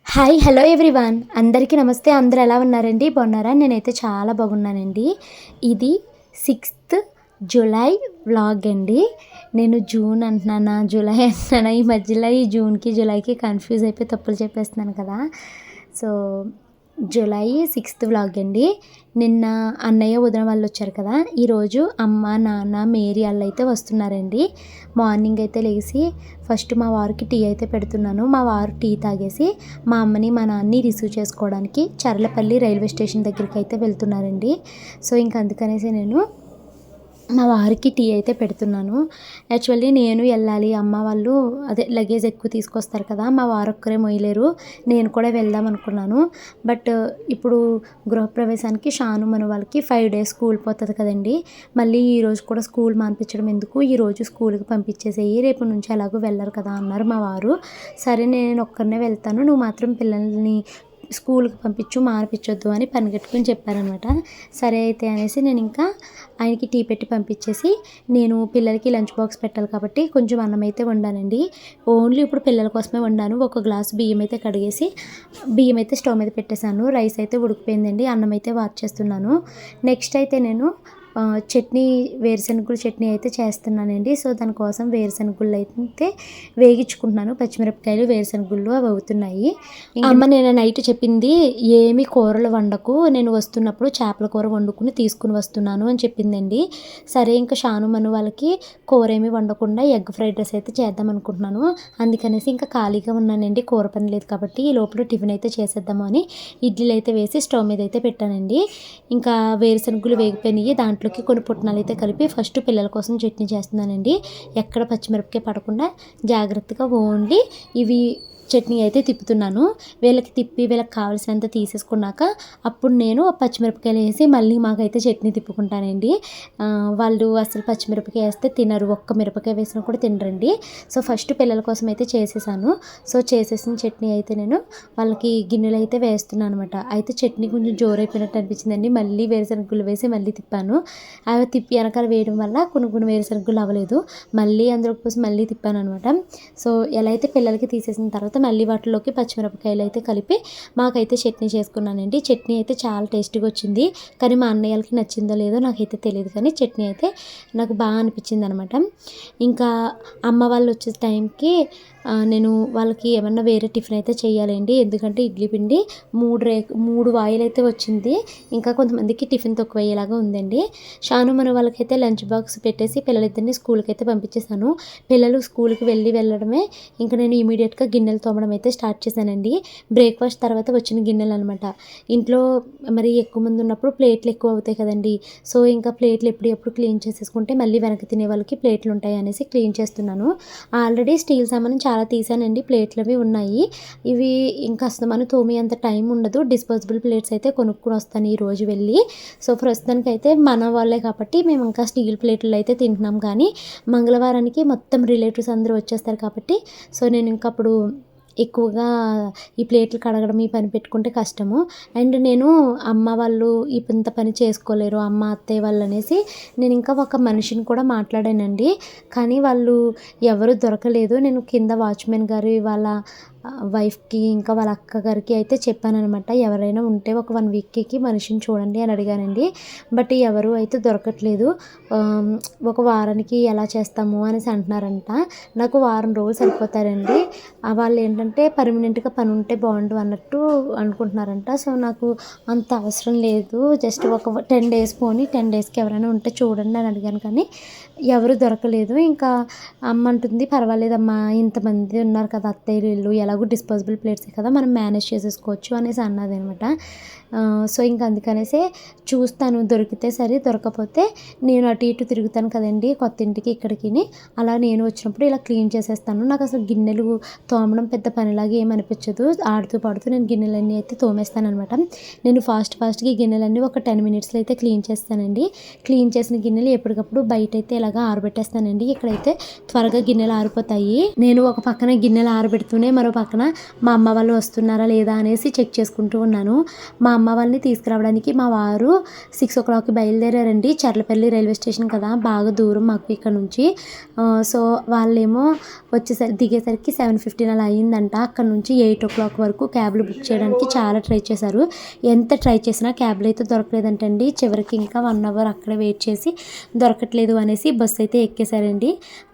Hi hello everyone అందరికీ నమస్తే. అందరూ ఎలా ఉన్నారండి? బాగున్నారా? నేనైతే చాలా బాగున్నానండి. ఇది 6th జూలై వ్లాగ్ అండి. నేను జూన్ అంటున్నానా జూలై అంటున్నానా ఈ మధ్యలో ఈ జూన్కి జూలైకి కన్ఫ్యూజ్ అయిపోయి తప్పులు చెప్పేస్తున్నాను కదా. సో జూలై 6th వ్లాగ్ అండి. నిన్న అన్నయ్య వదిన వాళ్ళు వచ్చారు కదా. ఈరోజు అమ్మ నాన్న మేరీ వాళ్ళు అయితే వస్తున్నారండి. మార్నింగ్ అయితే లేచి ఫస్ట్ మా వారికి టీ అయితే పెడుతున్నాను. మా వారు టీ తాగేసి మా అమ్మని మా నాన్నని రిసీవ్ చేసుకోవడానికి చర్లపల్లి రైల్వే స్టేషన్ దగ్గరికి అయితే వెళ్తున్నారండి. సో ఇంక అందుకనేసి నేను మా వారికి టీ అయితే పెడుతున్నాను. యాక్చువల్లీ నేను వెళ్ళాలి, అమ్మ వాళ్ళు అదే లగేజ్ ఎక్కువ తీసుకొస్తారు కదా, మా వారు ఒక్కరే మొయ్యలేరు, నేను కూడా వెళ్దాం అనుకున్నాను. బట్ ఇప్పుడు గృహప్రవేశానికి షాను మన వాళ్ళకి 5 days స్కూల్ పోతుంది కదండి. మళ్ళీ ఈరోజు కూడా స్కూల్ మానిపించడం ఎందుకు, ఈరోజు స్కూల్కి పంపించేసేయి, రేపు నుంచి ఎలాగో వెళ్ళరు కదా అన్నారు మా వారు. సరే నేను ఒక్కరినే వెళ్తాను, నువ్వు మాత్రం పిల్లల్ని స్కూల్కి పంపించు, మానిపించొద్దు అని పనిగట్టుకుని చెప్పారనమాట. సరే అయితే అనేసి నేను ఇంకా ఆయనకి టీ పెట్టి పంపించేసి నేను పిల్లలకి లంచ్ బాక్స్ పెట్టాలి కాబట్టి కొంచెం అన్నం అయితే వండానండి. ఓన్లీ ఇప్పుడు పిల్లల కోసమే వండాను. ఒక గ్లాస్ బియ్యం అయితే కడిగేసి బియ్యం అయితే స్టవ్ మీద పెట్టేశాను. రైస్ అయితే ఉడికిపోయిందండి. అన్నం అయితే వార్చేస్తున్నాను. నెక్స్ట్ అయితే నేను చట్నీ, వేరుశనగలు చట్నీ అయితే చేస్తున్నానండి. సో దానికోసం వేరుశనగలు అయితే వేగించుకుంటున్నాను. పచ్చిమిరపకాయలు వేరుశనగలు అవి అవుతున్నాయి. అమ్మ నేను నైట్ చెప్పింది, ఏమి కూరలు వండకు, నేను వస్తున్నప్పుడు చేపల కూర వండుకుని తీసుకుని వస్తున్నాను అని చెప్పిందండి. సరే ఇంకా షాను మను వాళ్ళకి కూర ఏమి వండకుండా ఎగ్ ఫ్రైడ్ రైస్ అయితే చేద్దాం అనుకుంటున్నాను. అందుకనేసి ఇంకా ఖాళీగా ఉన్నానండి, కూర పని లేదు కాబట్టి ఈ లోపల టిఫిన్ అయితే చేసేద్దాము అని ఇడ్లీలు అయితే వేసి స్టవ్ మీద అయితే పెట్టానండి. ఇంకా వేరుశనగలు వేగిపోయినాయి, దాంట్లోకి కొన్ని పుట్నాలు అయితే కలిపి ఫస్ట్ పిల్లల కోసం చట్నీ చేస్తున్నానండి. ఎక్కడ పచ్చిమిరపకాయ పడకుండా జాగ్రత్తగా ఓన్లీ ఇవి చట్నీ అయితే తిప్పుతున్నాను. వీళ్ళకి తిప్పి వీళ్ళకి కావాల్సినంత తీసేసుకున్నాక అప్పుడు నేను పచ్చిమిరపకాయలు వేసి మళ్ళీ మాకైతే చట్నీ తిప్పుకుంటానండి. వాళ్ళు అసలు పచ్చిమిరపకాయ వేస్తే తినరు, ఒక్క మిరపకాయ వేసినా కూడా తినరండి. సో ఫస్ట్ పిల్లల కోసం అయితే చేసేసాను. సో చేసేసిన చట్నీ అయితే నేను వాళ్ళకి గిన్నెలు అయితే వేస్తున్నాను అనమాట. అయితే చట్నీ కొంచెం జోరైపోయినట్టు అనిపించిందండి. మళ్ళీ వేరుశనగలు వేసి మళ్ళీ తిప్పాను. అవి తిప్పి వెనకాల వేయడం వల్ల కొన్ని వేరుశనగలు అవ్వలేదు. మళ్ళీ అందులో కోసం మళ్ళీ తిప్పాను అనమాట. సో ఎలా అయితే పిల్లలకి తీసేసిన తర్వాత మళ్ళీ వాటిలోకి పచ్చిమిరపకాయలు అయితే కలిపి మాకైతే చట్నీ చేసుకున్నానండి. చట్నీ అయితే చాలా టేస్టీగా వచ్చింది. కానీ మా అన్నయ్యలకి నచ్చిందో లేదో నాకైతే తెలియదు, కానీ చట్నీ అయితే నాకు బాగా అనిపించింది అనమాట. ఇంకా అమ్మ వాళ్ళు వచ్చే టైంకి నేను వాళ్ళకి ఏమన్నా వేరే టిఫిన్ అయితే చేయాలండి. ఎందుకంటే ఇడ్లీ పిండి 3 వాయిల్ అయితే వచ్చింది. ఇంకా కొంతమందికి టిఫిన్ తక్కువ అయ్యేలాగా ఉందండి. షాను మన వాళ్ళకైతే లంచ్ బాక్స్ పెట్టేసి పిల్లలిద్దరిని స్కూల్కి అయితే పంపించేశాను. పిల్లలు స్కూల్కి వెళ్ళడమే ఇంకా నేను ఇమీడియట్గా గిన్నెలు తోమడం అయితే స్టార్ట్ చేశానండి. బ్రేక్ఫాస్ట్ తర్వాత వచ్చిన గిన్నెలు అనమాట. ఇంట్లో మరి ఎక్కువ మంది ఉన్నప్పుడు ప్లేట్లు ఎక్కువ అవుతాయి కదండి. సో ఇంకా ప్లేట్లు ఎప్పుడు క్లీన్ చేసేసుకుంటే మళ్ళీ వెనక్కి తినే వాళ్ళకి ప్లేట్లు ఉంటాయి అనేసి క్లీన్ చేస్తున్నాను. ఆల్రెడీ స్టీల్ సామాన్ చాలా తీసానండి, ప్లేట్లు అవి ఉన్నాయి. ఇవి ఇంకా అస్తమాను తోమి అంత టైం ఉండదు. డిస్పోజబుల్ ప్లేట్స్ అయితే కొనుక్కొని వస్తాను ఈరోజు వెళ్ళి. సో ప్రస్తుతానికైతే మన వాళ్ళే కాబట్టి మేము ఇంకా స్టీల్ ప్లేట్లు అయితే తింటున్నాం. కానీ మంగళవారానికి మొత్తం రిలేటివ్స్ అందరూ వచ్చేస్తారు కాబట్టి సో నేను ఇంకా అప్పుడు ఎక్కువగా ఈ ప్లేట్లు కడగడం ఈ పని పెట్టుకుంటే కష్టము. అండ్ నేను అమ్మ వాళ్ళు ఇంత పని చేసుకోలేరు, అమ్మ అత్తయ్య వాళ్ళు అనేసి నేను ఇంకా ఒక మనిషిని కూడా మాట్లాడానండి. కానీ వాళ్ళు ఎవరు దొరకలేదు. నేను కింద వాచ్మెన్ గారు వాళ్ళ వైఫ్కి ఇంకా వాళ్ళ అక్క గారికి అయితే చెప్పానమాట, ఎవరైనా ఉంటే ఒక 1 weekకి మనిషిని చూడండి అని అడిగానండి. బట్ ఎవరు అయితే దొరకట్లేదు. ఒక వారానికి ఎలా చేస్తాము అనేసి అంటున్నారంట. నాకు వారం రోజులు సరిపోతారండి. వాళ్ళు ఏంటంటే పర్మనెంట్గా పని ఉంటే బాగుండు అన్నట్టు అనుకుంటున్నారంట. సో నాకు అంత అవసరం లేదు, జస్ట్ ఒక 10 days పోనీ 10 daysకి ఎవరైనా ఉంటే చూడండి అని అడిగాను. కానీ ఎవరు దొరకలేదు. ఇంకా అమ్మ అంటుంది, పర్వాలేదమ్మా ఇంతమంది ఉన్నారు కదా అత్తయ్యలు, ఇల్లు ఎలాగో డిస్పోజబుల్ ప్లేట్సే కదా మనం మేనేజ్ చేసేసుకోవచ్చు అనేసి అన్నది అనమాట. సో ఇంకా అందుకనేసి చూస్తాను, దొరికితే సరే, దొరకపోతే నేను అటు ఇటు తిరుగుతాను కదండి కొత్త ఇంటికి ఇక్కడికి. అలా నేను వచ్చినప్పుడు ఇలా క్లీన్ చేసేస్తాను. నాకు అసలు గిన్నెలు తోమడం పెద్ద పనిలాగా ఏమనిపించదు. ఆడుతూ పాడుతూ నేను గిన్నెలన్నీ అయితే తోమేస్తాను అనమాట. నేను ఫాస్ట్గా గిన్నెలన్నీ ఒక 10 minutesలో అయితే క్లీన్ చేస్తానండి. క్లీన్ చేసిన గిన్నెలు ఎప్పటికప్పుడు బయట అయితే ఇలాగ ఇలాగా ఆరబెట్టేస్తానండి. ఇక్కడైతే త్వరగా గిన్నెలు ఆరిపోతాయి. నేను ఒక పక్కన గిన్నెలు ఆరబెడుతూనే మరో పక్కన మా అమ్మ వాళ్ళు వస్తున్నారా లేదా అనేసి చెక్ చేసుకుంటూ ఉన్నాను. మా అమ్మ వాళ్ళని తీసుకురావడానికి మా వారు 6 o'clockకి బయలుదేరారండి. చర్లపల్లి రైల్వే స్టేషన్ కదా, బాగా దూరం మాకు ఇక్కడ నుంచి. సో వాళ్ళేమో దిగేసరికి 7:15 అలా అయ్యిందంట. అక్కడ నుంచి 8 o'clock వరకు క్యాబ్లు బుక్ చేయడానికి చాలా ట్రై చేశారు. ఎంత ట్రై చేసినా క్యాబ్లు అయితే దొరకలేదంటండి. చివరికి ఇంకా 1 hour అక్కడే వెయిట్ చేసి దొరకట్లేదు అనేసి బస్సు అయితే ఎక్కేశారండి.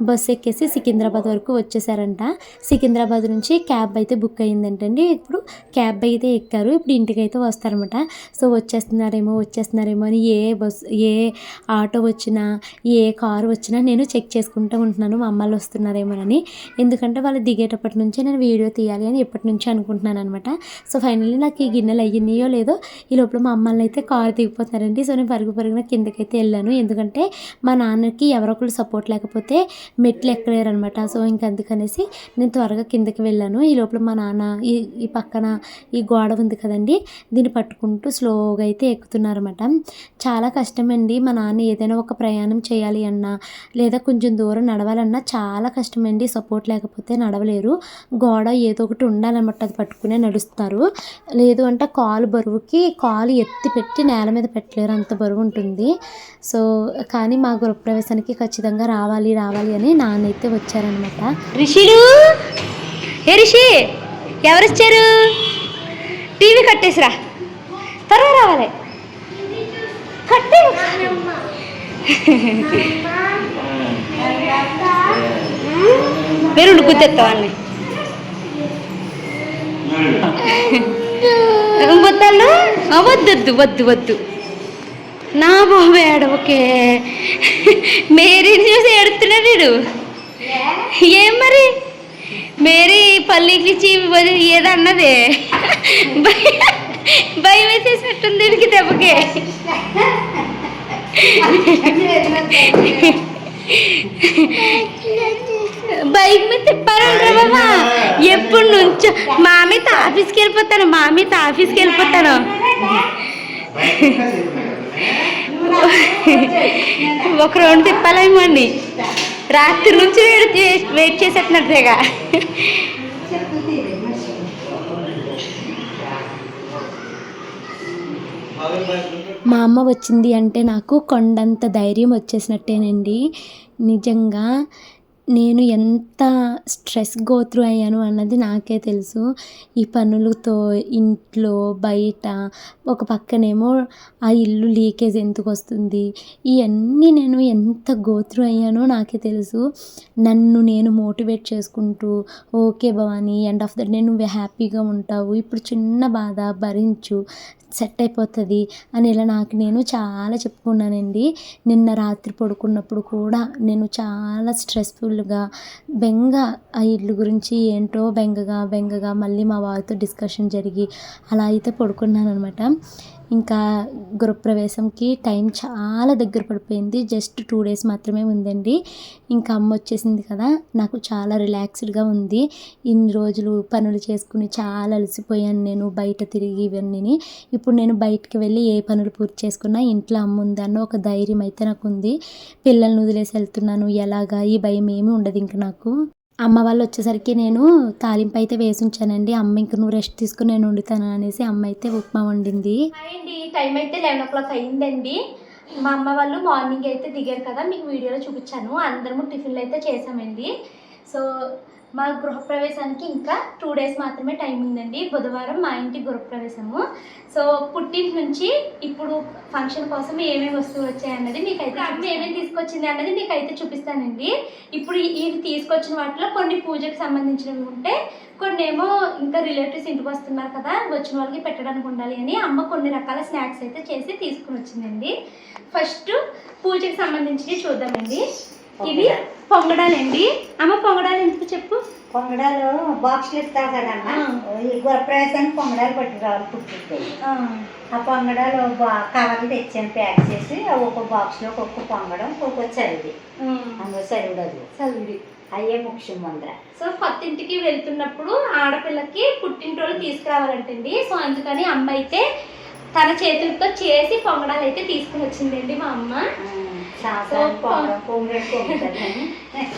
బస్సు ఎక్కేసి సికింద్రాబాద్ వరకు వచ్చేసారంట. సికింద్రాబాద్ నుంచి క్యాబ్ అయితే బుక్ అయ్యిందంటండి. ఇప్పుడు క్యాబ్ అయితే ఎక్కారు. ఇప్పుడు ఇంటికి అయితే వస్తారనమాట. సో వచ్చేస్తున్నారేమో అని ఏ ఆటో వచ్చినా ఏ కారు వచ్చినా నేను చెక్ చేసుకుంటూ ఉంటున్నాను మా అమ్మాళ్ళు వస్తున్నారేమోనని. ఎందుకంటే వాళ్ళు దిగేటప్పటి నుంచే నేను వీడియో తీయాలి అని ఎప్పటి నుంచి అనుకుంటున్నాను అనమాట. సో ఫైనల్లీ నాకు ఈ గిన్నెలు అయ్యినాయో లేదో ఈ లోపల మా అమ్మాళ్ళు అయితే కారు దిగిపోతారండి. సో నేను పరుగున కిందకైతే వెళ్ళాను. ఎందుకంటే మా నాన్నకి ఎవరొకరు సపోర్ట్ లేకపోతే మెట్లు ఎక్కలేరు అనమాట. సో ఇంక అందుకనేసి నేను త్వరగా కిందకి వెళ్ళాను. ఈ లోపల మా నాన్న ఈ పక్కన ఈ గోడ ఉంది కదండి, దీన్ని పట్టుకుంటూ స్లోగా అయితే ఎక్కుతున్నారన్నమాట. చాలా కష్టమండి. మా నాన్న ఏదైనా ఒక ప్రయాణం చేయాలి అన్నా లేదా కొంచెం దూరం నడవాలన్నా చాలా కష్టమండి. సపోర్ట్ లేకపోతే నడవలేరు. గోడ ఏదో ఒకటి ఉండాలన్నమాట, అది పట్టుకునే నడుస్తారు. లేదు అంటే బరువుకి కాలు ఎత్తి పెట్టి నేల మీద పెట్టలేరు, అంత బరువు ఉంటుంది. సో కానీ మా గృహప్రవేశానికి ఖచ్చితంగా రావాలి అని నాన్నైతే వచ్చారనమాట. రిషిలు రిషి ఎవరు వచ్చారు? టీవీ కట్టేసిరా, త్వరగా రావాలి. కట్టే మీరు గుర్తెత్తావాన్ని వద్దు నా బాబు ఏడవకే. మేరీని చూసి ఏడుతున్నాడు. ఏం మరి మేరీ పల్లికి ఏదన్నదే భయం వేసేసినట్టుంది వీడికి దెబ్బకే. బైక్ మీద తిప్పారంటారా బాబా? ఎప్పుడు నుంచో మామితో ఆఫీస్కి వెళ్ళిపోతాను. ఒక రౌండ్ తిప్పాలేమో అండి. రాత్రి నుంచి వెయిట్ చేసేట్టున్నట్టుగా. మా అమ్మ వచ్చింది అంటే నాకు కొండంత ధైర్యం వచ్చేసినట్టేనండి. నిజంగా నేను ఎంత స్ట్రెస్ గోత్రూ అయ్యాను అన్నది నాకే తెలుసు. ఈ పనులతో ఇంట్లో బయట ఒక పక్కనేమో ఆ ఇల్లు లీకేజ్ ఎందుకు వస్తుంది, ఇవన్నీ నేను ఎంత గోత్రూ అయ్యానో నాకే తెలుసు. నన్ను నేను మోటివేట్ చేసుకుంటూ okay Bhavani, end of the day నువ్వు హ్యాపీగా ఉంటావు, ఇప్పుడు చిన్న బాధ భరించు, సెట్ అయిపోతుంది అని ఇలా నాకు నేను చాలా చెప్పుకున్నానండి. నిన్న రాత్రి పడుకున్నప్పుడు కూడా నేను చాలా స్ట్రెస్ఫుల్గా ఆ ఇల్లు గురించి ఏంటో బెంగగా మళ్ళీ మా వారితో డిస్కషన్ జరిగి అలా అయితే పడుకున్నాను అనమాట. ఇంకా గృహప్రవేశంకి టైం చాలా దగ్గర పడిపోయింది. జస్ట్ 2 days మాత్రమే ఉందండి. ఇంకా అమ్మ వచ్చేసింది కదా, నాకు చాలా రిలాక్స్డ్గా ఉంది. ఇన్ని రోజులు పనులు చేసుకుని చాలా అలసిపోయాను నేను, బయట తిరిగి ఇవన్నీ. ఇప్పుడు నేను బయటకు వెళ్ళి ఏ పనులు పూర్తి చేసుకున్నా ఇంట్లో అమ్మ ఉంది అన్న ఒక ధైర్యం అయితే నాకు ఉంది. పిల్లల్ని వదిలేసి వెళ్తున్నాను ఎలాగా, ఈ భయం ఏమీ ఉండదు ఇంకా నాకు. అమ్మ వాళ్ళు వచ్చేసరికి నేను తాలింపు అయితే వేసి ఉంచానండి. అమ్మ ఇంక నువ్వు రెస్ట్ తీసుకుని నేను వండుతాను అనేసి అమ్మ అయితే ఉప్మా వండింది. అండి టైం అయితే 11 o'clock అయిందండి. మా అమ్మ వాళ్ళు మార్నింగ్ అయితే దిగారు కదా, మీకు వీడియోలో చూపించాను. అందరము టిఫిన్లు అయితే చేసామండి. సో మా గృహప్రవేశానికి ఇంకా 2 days మాత్రమే టైం ఉందండి. బుధవారం మా ఇంటి గృహప్రవేశము. సో పుట్టింటి నుంచి ఇప్పుడు ఫంక్షన్ కోసం ఏమేమి వస్తువులు వచ్చాయన్నది మీకైతే ఏమేమి తీసుకొచ్చింది అన్నది మీకైతే చూపిస్తానండి. ఇప్పుడు ఇవి తీసుకొచ్చిన వాటిలో కొన్ని పూజకు సంబంధించినవి ఉంటే, కొన్ని ఏమో ఇంకా రిలేటివ్స్ ఇంటికి వస్తున్నారు కదా, వచ్చిన వాళ్ళకి పెట్టడానికి ఉండాలి అని అమ్మ కొన్ని రకాల స్నాక్స్ అయితే చేసి తీసుకుని వచ్చిందండి. ఫస్ట్ పూజకి సంబంధించినవి చూద్దామండి. ఇవి పొంగడాలండి. అమ్మ పొంగడాలు ఎందుకు చెప్పు? పొంగడాలు బాక్స్లు ఇస్తారు కదమ్మా, ఈ గృహప్రవేశానికి పొంగడాలు పట్టుకురావాలి పుట్టింది. ఆ పొంగడాలు కవర్లు తెచ్చాను ప్యాక్ చేసి, ఒక్కొక్క బాక్స్లో ఒక్కొక్క పొంగడం ఒక్కొక్క చలివి, అందులో చలివిడి అయ్యే ముఖ్యం ముందర. సో కొత్త ఇంటికి వెళ్తున్నప్పుడు ఆడపిల్లకి పుట్టింటోళ్ళు తీసుకురావాలంటండి. సో అందుకని అమ్మ అయితే తన చేతులతో చేసి పొంగడాలు అయితే తీసుకుని వచ్చిందండి మా అమ్మ. సంవత్సరానికి పొంగడం పొంగుతాను.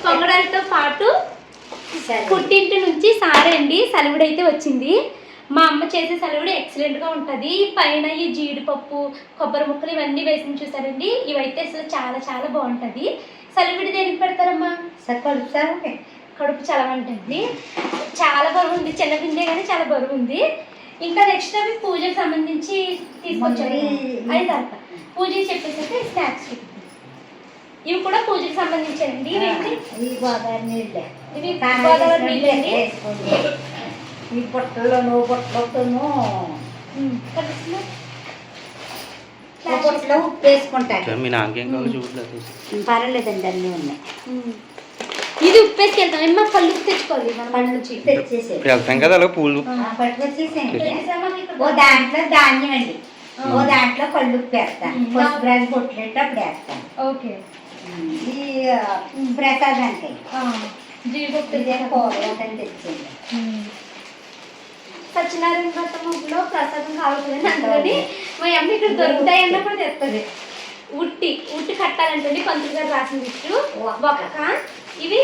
పొంగడాలతో పాటు సరే. పుట్టింటి నుంచి సారండి సలివిడి అయితే వచ్చింది. మా అమ్మ చేసే సలివిడి ఎక్సలెంట్గా ఉంటుంది. పైన ఈ జీడిపప్పు కొబ్బరి ముక్కలు ఇవన్నీ వేసి చూసారండి. ఇవైతే అసలు చాలా చాలా బాగుంటుంది. సలివిడి దేనికి పెడతారమ్మా? సరే కలుపుతారు. కడుపు చలవంటుంది. చాలా బరువు ఉంది, చిన్న పిండే కానీ చాలా బరువు ఉంది. ఇంకా నెక్స్ట్ అవి పూజకు సంబంధించి తీసుకొచ్చారు. అది తర్వాత పూజకి చెప్పేసరికి స్నాక్స్ ఇవి కూడా పూజకి సంబంధించారండి. ఈ గోదావరి నీళ్ళే, ఇవి గోదావరి నీళ్ళండి. ఈ బుట్టలోను బుట్టలోను బుట్టలో ఉప్పు వేసుకుంటాను. మీ నాకేం కావాలి చూడలేదు. పర్వాలేదండి, అన్నీ ఉన్నాయి. ఇది ఉప్పేసుకెళ్తాం. ఏమో కళ్ళు తెచ్చుకోవాలి మనం పళ్ళు నుంచి తెచ్చేసి వెళ్తాం కదా అలా పూలు పట్టుకొచ్చేసేయండి. ఓ దాంట్లో ధాన్యం అండి, ఓ దాంట్లో కళ్ళు ఉప్పు వేస్తాను. పసుపు రాజు బొట్లెట్టు అప్పుడు వేస్తాను. ఓకే. ఈ ప్రసాదానికి జీడిపప్పు ఇదే కూరగాయలు తెచ్చింది. సత్యనారాయణ వ్రతంలో ప్రసాదం కావాలి కదండి, అందుకని మా అమ్మ ఇక్కడ దొరుకుతాయి అన్నప్పుడు తెస్తుంది. ఉట్టి కట్టాలంటండి పంతులు గారు రాసిన లిస్టు. ఒక్క ఇవి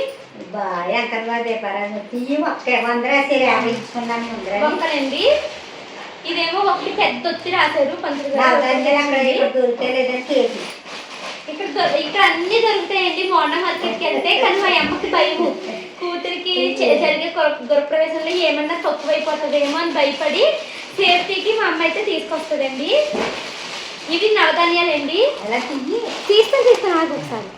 ఎంకర్వా దీపారాజు ఇవి ఒక్క 100 రాసి ఆడించుకున్నాను. ఒక్కనండి. ఇదేమో ఒకటి పెద్ద ఒత్తి రాశారు పంతులు గారు. అక్కడ దొరికితే లేదని కేజీ ఇక్కడ అన్ని దొరుకుతాయండి మోడర్న్ మార్కెట్కి వెళ్తే. కానీ మా అమ్మకి భయము, కూతురికి జరిగే గృహప్రవేశంలో ఏమన్నా తక్కువైపోతుందేమో అని భయపడి సేఫ్టీకి మా అమ్మ అయితే తీసుకొస్తుందండి. ఇవి నవధాన్యాలండి. అలా తీస్తాను నాకు ఒకసారి.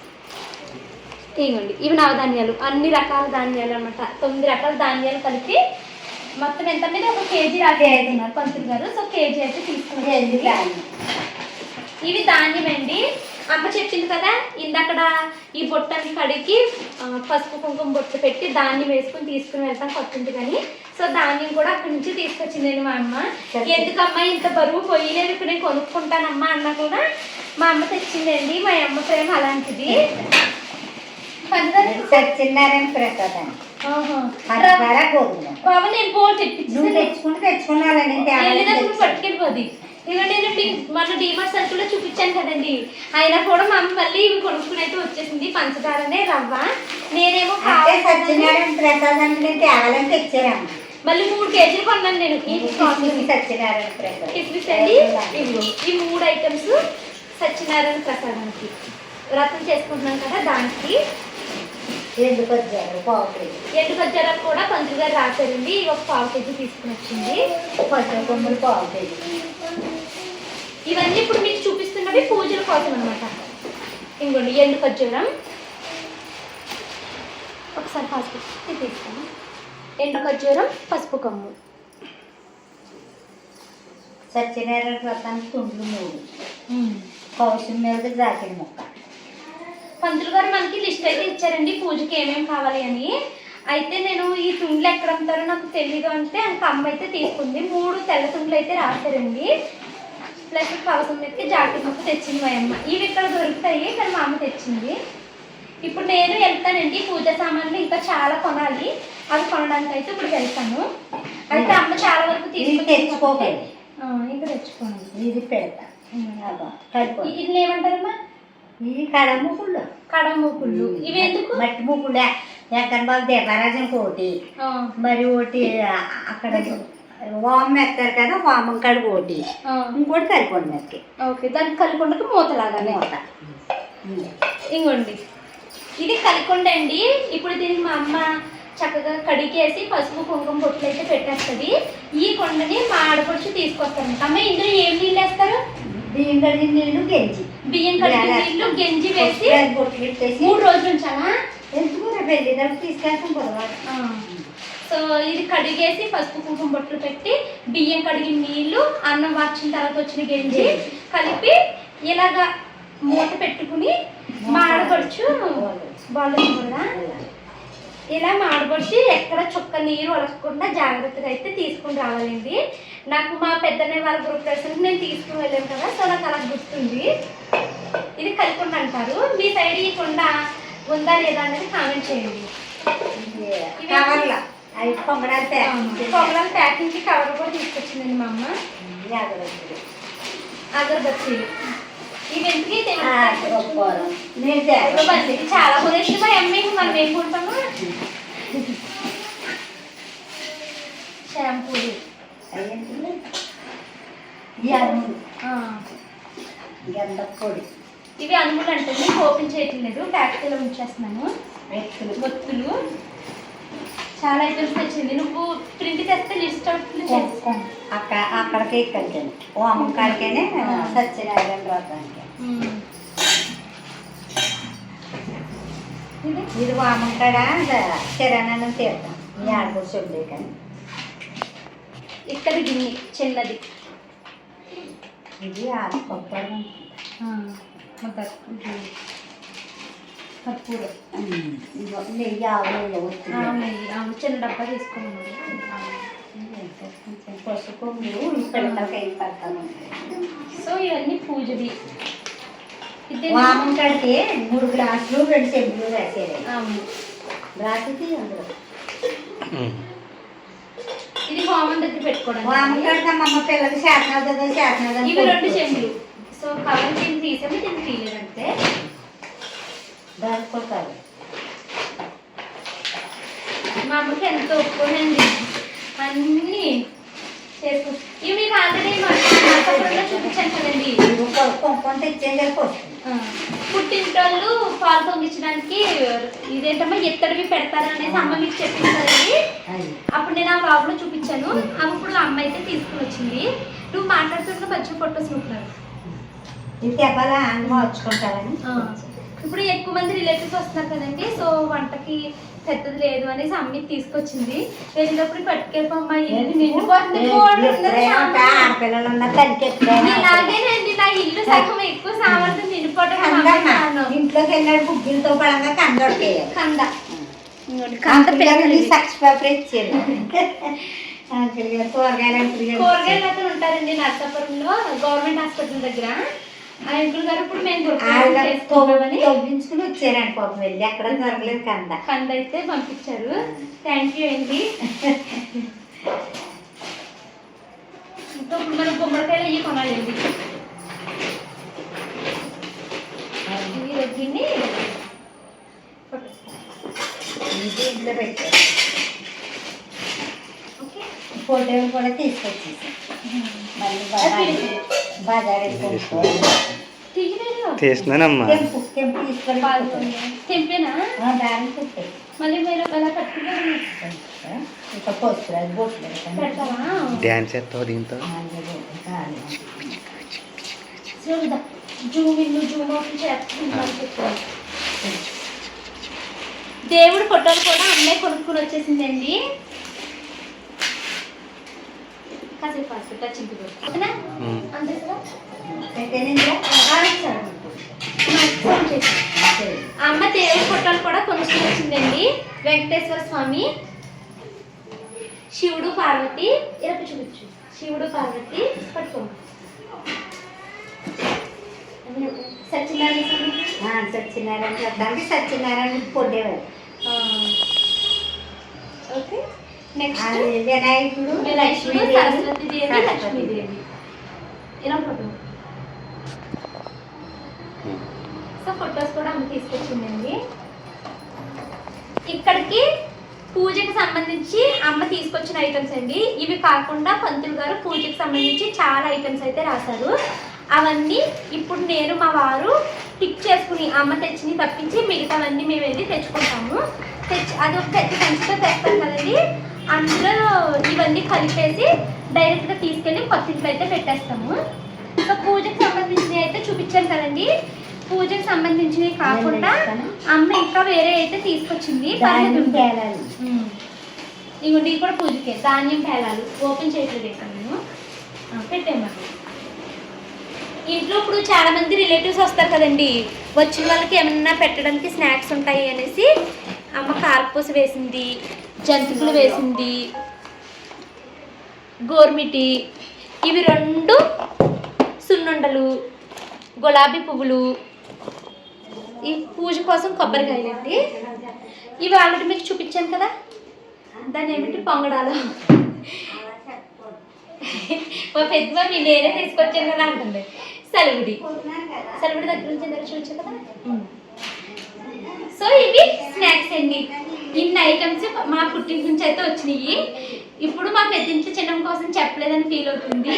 ఇవ్వండి, ఇవి నవధాన్యాలు, అన్ని రకాల ధాన్యాలు అనమాట. 9 రకాల ధాన్యాలు కలిపి మొత్తం ఎంత మీద 1 కేజీ రాసేస్తున్నారు పంతులు గారు. సో కేజీ అయితే తీసుకుంటే ఇవి ధాన్యం అండి. అమ్మ చెప్పింది కదా ఇందక్కడ ఈ బొట్టని కడిగి పసుపు కుంకుమ బొట్టు పెట్టి ధాన్యం వేసుకుని తీసుకుని వెళ్తాం కొత్తింటి కానీ. సో ధాన్యం కూడా అక్కడి నుంచి తీసుకొచ్చిందండి మా అమ్మ. ఎందుకమ్మా ఇంత బరువు పొయ్యలేదు, ఇక్కడ నేను కొనుక్కుంటానమ్మా అన్నా కూడా మా అమ్మ తెచ్చిందండి. మా అమ్మ ప్రేమ అలాంటిది. సత్యనారాయణ ప్రసాదం బాబు నేను పోల్ తెప్పించి తెచ్చుకున్నాను పట్టుకెళ్ళిపోద్ది. ఇక నేను మన డిమార్ట్ సర్కిల్లో చూపించాను కదండి, అయినా కూడా మా అమ్మ మళ్ళీ ఇవి కొనుక్కుని అయితే వచ్చేసింది. పంచదారనే రవ్వ నేనేమో సత్యనారాయణ ప్రసాదానికి నేను తేవాలని తెచ్చారమ్మ. మళ్ళీ 3 కేజీలు కొన్నాను నేను. సత్యనారాయణ ప్రసాదం కిస్మిస్ అండి. ఈ 3 ఐటమ్స్ సత్యనారాయణ ప్రసాదానికి వ్రతం చేసుకుంటున్నాం కదా దానికి. ఎండు ఖర్జూరాలు కూడా పంతులు గారు రాశారండి. ఒక 1/4 కేజీ తీసుకుని వచ్చింది. పసుపు కొమ్ములు 1/4 కేజీ. ఇవన్నీ ఇప్పుడు మీకు చూపిస్తున్నవి పూజల కోసం అనమాట. ఇంకోండి ఎండు ఖర్జూరం ఒకసారి పసుపు తీస్తాను. ఎండు ఖర్జూరం, పసుపు కొమ్ము. సత్యనారాయణ వ్రతానికి తుండ్లు 3, కౌశం మీద జాకెట్ ముక్క. పంతులు గారు మనకి లిస్ట్ అయితే ఇచ్చారండి పూజకి ఏమేమి కావాలి అని. అయితే నేను ఈ తుండ్లు ఎక్కడ అమ్ముతారో నాకు తెలీదు అంటే ఇంక అమ్మ అయితే తీసుకుంది. 3 తెల్ల తుండ్లు అయితే రాశారండి. ప్లస్ కవసం మీదకి జాకెట్ ముక్క తెచ్చింది మా అమ్మ. ఇవి ఇక్కడ దొరుకుతాయి కానీ మా అమ్మ తెచ్చింది. ఇప్పుడు నేను వెళ్తానండి పూజా సామాన్లు ఇంకా చాలా కొనాలి. అవి కొనడానికి అయితే ఇప్పుడు వెళ్తాను. అయితే అమ్మ చాలా వరకు తెచ్చుకోకండి, ఇంకా తెచ్చుకోండి. ఇది పెడతా. ఇది ఏమంటారమ్మా? ఈ కడమూకుళ్ళు. ఇవి ఎందుకు? మట్టి మూకుళ్ళే. ఎక్కడ బాబు దీపారాజనకి ఒకటి, మరి ఒకటి అక్కడ వామం వేస్తారు కదా, వామం కడుగు ఒకటి, ఇంకోటి కలికొండ మీదకి. ఓకే, దానికి కలికొండకి మూతలాగా మూత. ఇంకోండి ఇది కలికొండ అండి. ఇప్పుడు దీనికి మా అమ్మ చక్కగా కడిగేసి పసుపు కుంకుమ బొట్లు అయితే పెట్టేస్తుంది. ఈ కొండని మా ఆడపడుచు తీసుకొస్తారు. అమ్మ ఇందులో ఏం నీళ్ళు వేస్తారు? బియ్యం కడిగిన నీళ్ళు, గంజి. బియ్యం కడిగిన నీళ్ళు, గంజి వేసి బొట్లు పెట్టేసి 3 రోజులు ఉంచాలా? ఎందుకు పెళ్లి దగ్గర తీసుకెళ్తాం పొరపాటు. సో ఇది కడిగేసి పసుపు కుంకుమ బొట్లు పెట్టి బియ్యం కడిగిన నీళ్ళు, అన్నం వార్చిన తర్వాత వచ్చిన గంజి కలిపి ఇలాగా మూత పెట్టుకుని మాడపడుచు బాగా ఇలా మాడపడిచి ఎక్కడ చుక్క నీరు వలకకుండా జాగ్రత్తగా అయితే తీసుకుని రావాలండి. నాకు మా పెద్దనే వాళ్ళ గృహప్రవేశానికి నేను తీసుకుని వెళ్ళాను కదా, సో నాకు అలా గుర్తుంది. ఇది కలికొండ అంటారు. మీ సైడ్ ఈ కొండ ఉందా లేదా అనేది కామెంట్ చేయండి. పొంగడాల ప్యాకింగ్కి కవర్ కూడా తీసుకొచ్చిందండి మా అమ్మ. అగరబత్తి ఇవి ఎందుకు నేను తేను. చాలా కొనేసి మా అమ్మాయి మనం ఏం కొంటాము షాంపూలు ఈ అన్నులు గంధ పొడి ఇవి అనుములు అంటే ఓపెన్ చేయట్లేదు ప్యాకెట్లో ఉంచేస్తున్నాను ఒత్తులు చాలా ఐటమ్స్ తెచ్చింది నువ్వు ప్రింట్ తెస్తే లిస్ట్ అవుతుంది అక్కడికే ఇక్కడికి ఓ అమ్మకాడికేనే సత్యనారాయణ వ్రతానికి ఇది వామంకాడ కిరాణం తీర్థం ఈ ఆడపడుచు ఉండే కానీ ఇక్కడ గిన్నె చిన్నది ఇది ఆడపప్పు కర్పూరం నెయ్యి ఆవులు వస్తుంది చిన్న డబ్బా తీసుకున్నాను పసుపు పిల్లలకి ఏం పడతాను సో ఇవన్నీ పూజవి వామంకాడికి 3 గ్లాసులు 2 చెంబులు రాసేది రాసి అందులో ఇది హోమం దగ్గర పెట్టుకోవడం వామంకాడికి అమ్మమ్మ పిల్లలకి శాసనాలు ఇవి 2 చెంబులు సో కవర్ దీన్ని తీసాము దీన్ని తీయలేదంటే దాచుకోవాలి మా అమ్మకి ఎంతో ఒప్పుకోనండి అన్నీ చేసుకో ఇవి మీకు ఆల్రెడీ నరసాపురంలో చూపించాను కదండి కొంత ఇచ్చేది వస్తుంది పుట్టింటోళ్ళు పాలు పొంగించడానికి ఇదేంటమ్మా ఎత్తడివి పెడతారు అనేసి అమ్మ మీకు చెప్పింది కదండి అప్పుడు నేను ఆ బ్లాగ్లో చూపించాను అప్పుడు అమ్మ అయితే తీసుకుని వచ్చింది నువ్వు మాట్లాడుతున్న మధ్య ఫొటోస్ నువ్వున్నారు ఇది తెప్పాలా అన్నం వచ్చుకుంటారని ఇప్పుడు ఎక్కువ మంది రిలేటివ్స్ వస్తున్నారు కదండి సో వంటకి పెద్దది లేదు అనేసి అమ్మ తీసుకొచ్చింది వెళ్ళినప్పుడు పట్టుకెళ్ళమ్మా ఆడపిల్లలు ఉన్న తల్లికి ఇలాగేనండి నా ఇల్లు సగం ఎక్కువ సామర్థ్యం నిండిపోవడం ఇంట్లోకి వెళ్ళాడు బుగ్గిలతో పడంగా కందొడికేయాలి కంద సక్స్ పేపర్ ఇచ్చేది కూరగాయలు అక్కడ ఉంటారండి నరసాపురంలో గవర్నమెంట్ హాస్పిటల్ దగ్గర ఆ అంకుల్ గారు ఇప్పుడు మేము తవ్వించుకుని వచ్చారండి పాపం వెళ్ళి అక్కడ దొరకలేదు కంద అయితే పంపించారు థ్యాంక్ యూ అండి ఇంకా ఇప్పుడు మనం గుమ్మడికాయలు అయ్యి కొనాలండి దీన్ని ఇంట్లో పెట్టారు ఫోటోలు కూడా తీసుకొచ్చేసి మళ్ళీ బజార్ తీసినానమ్మా కెంపు తీసుకొని తెంపేనా దాన్ని పెట్టారు మళ్ళీ మీరు ఎలా కట్టుకున్నారు ఇంకా పోస్తున్నారు బొట్లు పెడతావా డ్యాన్స్ చేస్తావు దీంతో జూమ్ ఇల్లు జూమ్ అవుట్ చేస్తున్నాను దేవుడు ఫోటోలు కూడా అమ్మాయి కొనుక్కుని వచ్చేసిందండి కాసేపు హాస్పిటల్ టచింగ్ అంతే అమ్మ దేవుడి ఫోటోలు కూడా కొనుక్కుని వచ్చిందండి వెంకటేశ్వర స్వామి శివుడు పార్వతి ఇలా చూపించు శివుడు పార్వతి పట్టుకోండి సత్యనారాయణ వ్రతానికి సత్యనారాయణ పొందేవారు ఓకే నెక్స్ట్ వినాయకుడు సరస్వతీదేవి లక్ష్మీదేవి ఇలా ఫోటో సో ఫొటోస్ కూడా అమ్మ తీసుకొచ్చిందండి ఇక్కడికి పూజకి సంబంధించి అమ్మ తీసుకొచ్చిన ఐటమ్స్ అండి ఇవి కాకుండా పంతులు గారు పూజకి సంబంధించి చాలా ఐటమ్స్ అయితే రాశారు అవన్నీ ఇప్పుడు నేను మా వారు టిక్ చేసుకుని అమ్మ తెచ్చిని తప్పించి మిగతావన్నీ మేము వెళ్ళి తెచ్చుకుంటాము అది ఒక పెద్ద సంచితో తెస్తాం కదండి అందులో ఇవన్నీ కలిపేసి డైరెక్ట్గా తీసుకెళ్ళి కొత్తింట్లో అయితే పెట్టేస్తాము సో పూజకి సంబంధించినవి అయితే చూపించాను కదండి పూజకి సంబంధించినవి కాకుండా అమ్మ ఇంకా వేరే అయితే తీసుకొచ్చింది ఇవి కూడా పూజకే ధాన్యం పేలాలు ఓపెన్ చేయట్లేదు ఇక్కడ నేను పెట్టేయమని ఇంట్లో ఇప్పుడు చాలా మంది రిలేటివ్స్ వస్తారు కదండి వచ్చిన వాళ్ళకి ఏమన్నా పెట్టడానికి స్నాక్స్ ఉంటాయి అనేసి అమ్మ కార్పూస వేసింది జంతికలు వేసింది గోర్మిటి ఇవి 2 సున్నుండలు గులాబీ పువ్వులు ఈ పూజ కోసం కొబ్బరికాయలు అండి ఇవి ఆల్రెడీ మీకు చూపించాను కదా దాన్ని ఏమిటి పొంగడాలు మా పెద్దమ్మ నేనే తీసుకొచ్చాను కదా అంటుంది సెలవుడి దగ్గర నుంచి ఎంత చూడచ్చు కదా. సో ఇవి స్నాక్స్ అండి. ఇన్ని ఐటమ్స్ మా పుట్టింటి నుంచి అయితే వచ్చినాయి. ఇప్పుడు మా పెద్దింటి చిన్నం కోసం చెప్పలేదని ఫీల్ అవుతుంది.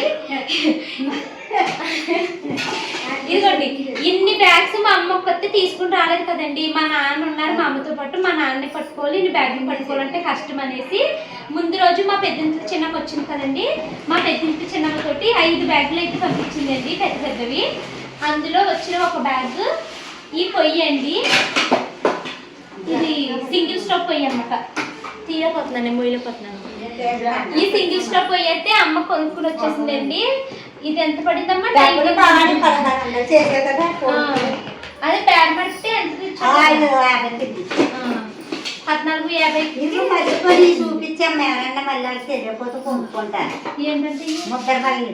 ఇదిగోండి ఇన్ని బ్యాగ్స్ మా అమ్మ ఒక్కతే తీసుకుని రాలేదు కదండి. మా నాన్న ఉన్నారు, మా అమ్మతో పాటు మా నాన్నని పట్టుకోవాలి, ఇన్ని బ్యాగులు పట్టుకోవాలంటే కష్టం అనేసి ముందు రోజు మా పెద్దింటి చిన్నమ్మ వచ్చింది కదండి. మా పెద్దింటి చిన్నమ్మతోటి 5 బ్యాగులు అయితే పంపించిందండి, పెద్ద పెద్దవి. అందులో వచ్చిన ఒక బ్యాగ్ ఈ పొయ్యి అండి. ఇది సింగిల్ స్టవ్ పొయ్యి అన్నమాట. తీయపోతున్నాను, మూయలేకపోతున్నాను. ఈ సింగిల్ స్టవ్ పొయ్యి అయితే అమ్మ కొనుక్కుని వచ్చేసిందండి. ఇది ఎంత పడిందమ్మా? అదే బ్యాగ్ పడితే ఎంత 14,50 చూపించాం. ఎవరన్నా మళ్ళీ తెలియకపోతే కొనుక్కుంటారు. ఏంటంటే ముద్దరపల్లి